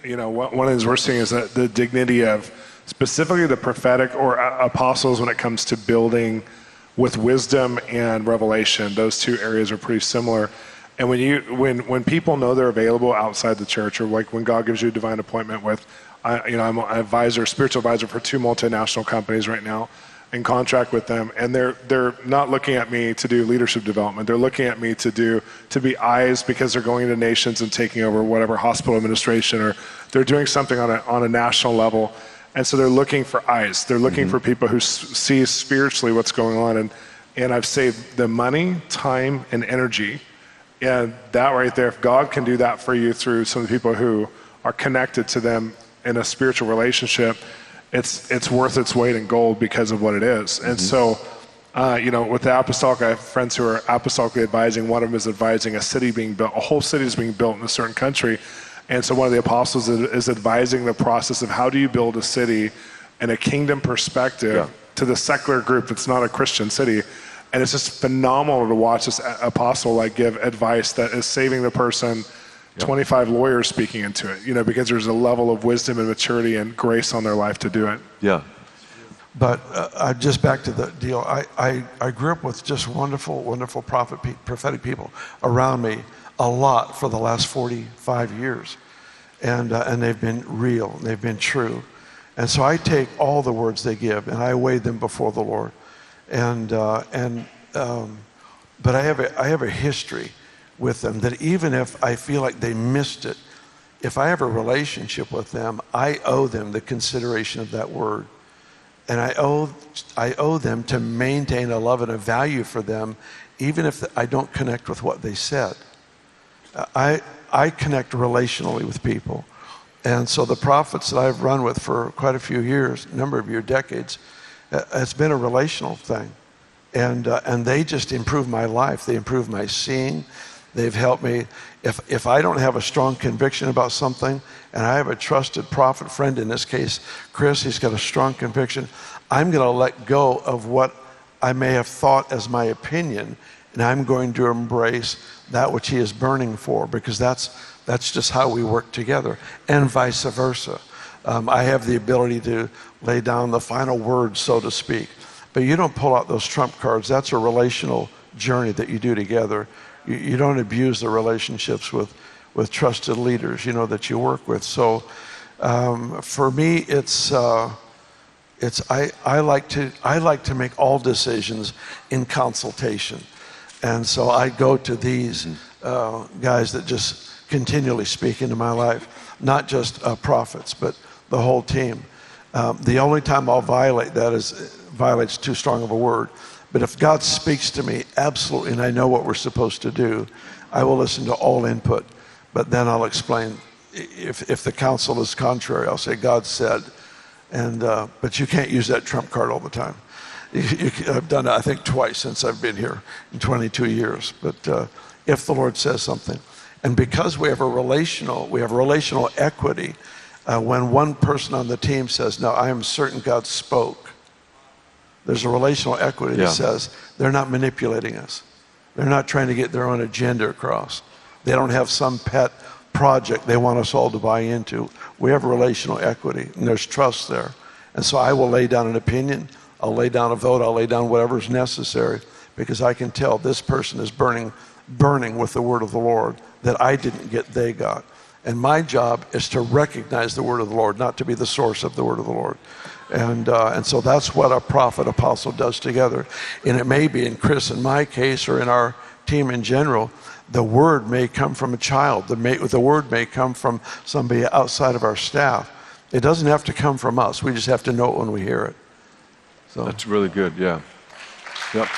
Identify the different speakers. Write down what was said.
Speaker 1: One of the things we're seeing is that the dignity of specifically the prophetic or apostles when it comes to building with wisdom and revelation. Those two areas are pretty similar. And when people know they're available outside the church, or like when God gives you a divine appointment with, I'm an spiritual advisor for 2 multinational companies right now, in contract with them, and they're not looking at me to do leadership development. They're looking at me to be eyes, because they're going into nations and taking over whatever hospital administration, or they're doing something on a national level. And so they're looking for eyes. They're looking for people who see spiritually what's going on. And I've saved them money, time, and energy. And that right there, if God can do that for you through some of the people who are connected to them in a spiritual relationship, it's worth its weight in gold because of what it is. And so, with the apostolic, I have friends who are apostolically advising. One of them is advising a city being built, a whole city is being built in a certain country. And so one of the apostles is advising the process of how do you build a city in a kingdom perspective to the secular group that's not a Christian city. And it's just phenomenal to watch this apostle give advice that is saving the person 25 lawyers speaking into it, because there's a level of wisdom and maturity and grace on their life to do it.
Speaker 2: Yeah.
Speaker 3: But just back to the deal, I grew up with just wonderful, wonderful prophetic people around me a lot for the last 45 years. And they've been real, they've been true. And so I take all the words they give and I weigh them before the Lord. But I have a history with them that even if I feel like they missed it, if I have a relationship with them, I owe them the consideration of that word. And I owe them to maintain a love and a value for them, even if I don't connect with what they said. I connect relationally with people. And so the prophets that I've run with for quite a few years, number of years, decades, it's been a relational thing. And they just improve my life. They improve my seeing. They've helped me. If I don't have a strong conviction about something, and I have a trusted prophet friend, in this case, Chris, he's got a strong conviction, I'm going to let go of what I may have thought as my opinion, and I'm going to embrace that which he is burning for, because that's just how we work together, and vice versa. I have the ability to lay down the final word, so to speak. But you don't pull out those trump cards. That's a relational journey that you do together. You don't abuse the relationships with trusted leaders, that you work with. So for me, I like to make all decisions in consultation. And so I go to these guys that just continually speak into my life, not just prophets, but the whole team. The only time I'll violate that is violates too strong of a word. But if God speaks to me, absolutely, and I know what we're supposed to do, I will listen to all input. But then I'll explain. If the counsel is contrary, I'll say, God said. But you can't use that trump card all the time. I've done it, I think, twice since I've been here in 22 years. But if the Lord says something, and because we have relational equity, when one person on the team says, no, I am certain God spoke, there's a relational equity that says they're not manipulating us. They're not trying to get their own agenda across. They don't have some pet project they want us all to buy into. We have relational equity, and there's trust there. And so I will lay down an opinion, I'll lay down a vote, I'll lay down whatever's necessary, because I can tell this person is burning with the word of the Lord that I didn't get, they got. And my job is to recognize the word of the Lord, not to be the source of the word of the Lord. And so that's what a prophet apostle does together. And it may be in Chris, in my case, or in our team in general, the word may come from a child. The word may come from somebody outside of our staff. It doesn't have to come from us. We just have to know it when we hear it. So
Speaker 2: that's really good, yeah. Yep.